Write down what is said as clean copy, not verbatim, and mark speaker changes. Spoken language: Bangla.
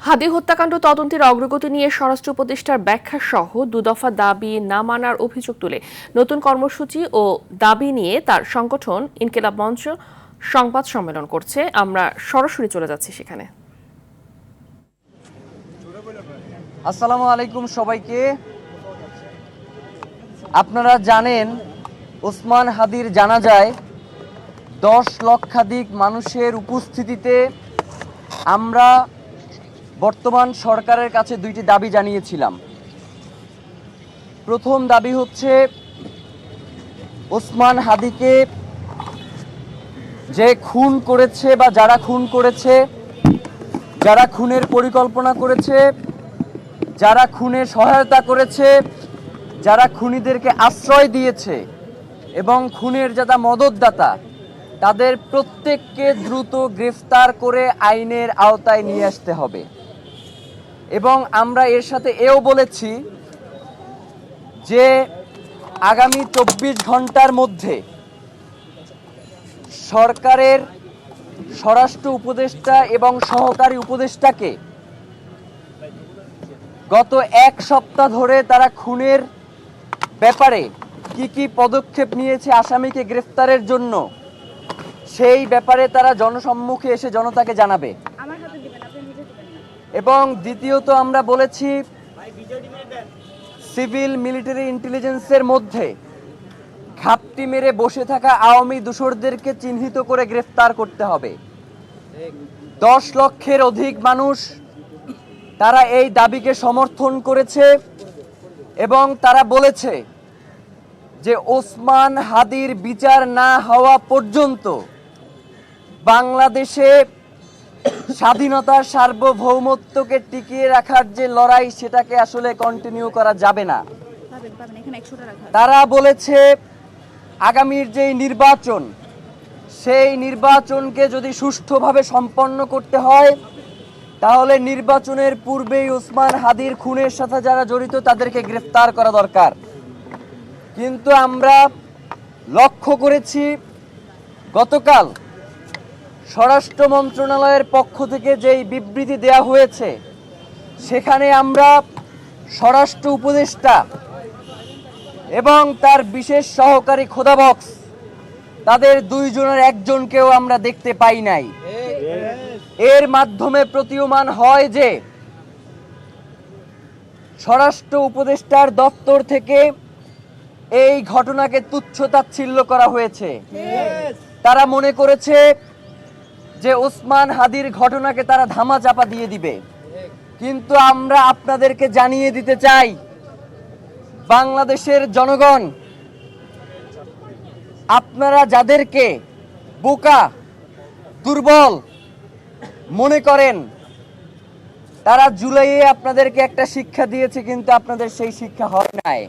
Speaker 1: হাদি হত্যাকাণ্ড তদন্তের অগ্রগতি নিয়ে স্বরাষ্ট্র উপদেষ্টার ব্যাখ্যা সহ দুদফা দাবি না মানার অভিযোগ তুলে নতুন কর্মসূচি ও দাবি নিয়ে তার সংগঠন ইনকিলাব মঞ্চ সংবাদ সম্মেলন করছে। আমরা সরাসরি চলে যাচ্ছি সেখানে।
Speaker 2: আসসালামু আলাইকুম সবাইকে। আপনারা জানেন ওসমান হাদির জানাজায় 10 লক্ষাধিক মানুষের উপস্থিতিতে আমরা বর্তমান সরকারের কাছে দুইটি দাবি জানিয়েছিলাম। প্রথম দাবি হচ্ছে ওসমান হাদিকে যে খুন করেছে বা যারা খুন করেছে, যারা খুনের পরিকল্পনা করেছে, যারা খুনে সহায়তা করেছে, যারা খুনিদেরকে আশ্রয় দিয়েছে এবং খুনের যারা মদতদাতা, তাদের প্রত্যেককে দ্রুত গ্রেফতার করে আইনের আওতায় নিয়ে আসতে হবে। এবং আমরা এর সাথে এও বলেছি যে আগামী 24 ঘন্টার মধ্যে সরকারের স্বরাষ্ট্র উপদেষ্টা এবং সহকারী উপদেষ্টাকে গত 1 সপ্তাহ ধরে তারা খুনের ব্যাপারে কি পদক্ষেপ নিয়েছে আসামিকে গ্রেফতারের জন্য, সেই ব্যাপারে তারা জনসম্মুখে এসে জনতাকে জানাবে। এবং দ্বিতীয়ত আমরা বলেছি সিভিল মিলিটারি ইন্টেলিজেন্সের মধ্যে ঘাপটি মেরে বসে থাকা আওয়ামী দোসরদেরকে চিহ্নিত করে গ্রেফতার করতে হবে। 10 লক্ষের অধিক মানুষ তারা এই দাবিকে সমর্থন করেছে এবং তারা বলেছে যে ওসমান হাদির বিচার না হওয়া পর্যন্ত বাংলাদেশে স্বাধীনতার সার্বভৌমত্বকে টিকিয়ে রাখার যে লড়াই, সেটাকে আসলে কন্টিনিউ করা যাবে না। তারা বলেছে আগামীর যেই নির্বাচন, সেই নির্বাচনকে যদি সুষ্ঠুভাবে সম্পন্ন করতে হয় তাহলে নির্বাচনের পূর্বেই ওসমান হাদির খুনের সাথে যারা জড়িত তাদেরকে গ্রেফতার করা দরকার। কিন্তু আমরা লক্ষ্য করেছি গতকাল স্বরাষ্ট্র মন্ত্রণালয়ের পক্ষ থেকে যেই বিবৃতি দেয়া হয়েছে, সেখানে আমরা স্বরাষ্ট্র উপদেষ্টা এবং তার বিশেষ সহকারী খোদা বক্স, তাদের 2 জনের একজনকেও আমরা দেখতে পাই নাই। এর মাধ্যমে প্রতীয়মান হয় যে স্বরাষ্ট্র উপদেষ্টার দপ্তর থেকে এই ঘটনাকে তুচ্ছ-তাচ্ছিল্য করা হয়েছে। তারা মনে করেছে যে ওসমান হাদির ঘটনাকে তারা ধামাচাপা দিয়ে দিবে। কিন্তু আমরা আপনাদেরকে জানিয়ে দিতে চাই, বাংলাদেশের জনগণ, আপনারা যাদেরকে বোকা, দুর্বল মনে করেন, তারা জুলাইয়ে আপনাদেরকে একটা শিক্ষা দিয়েছে, কিন্তু আপনাদের সেই শিক্ষা হয় নাই।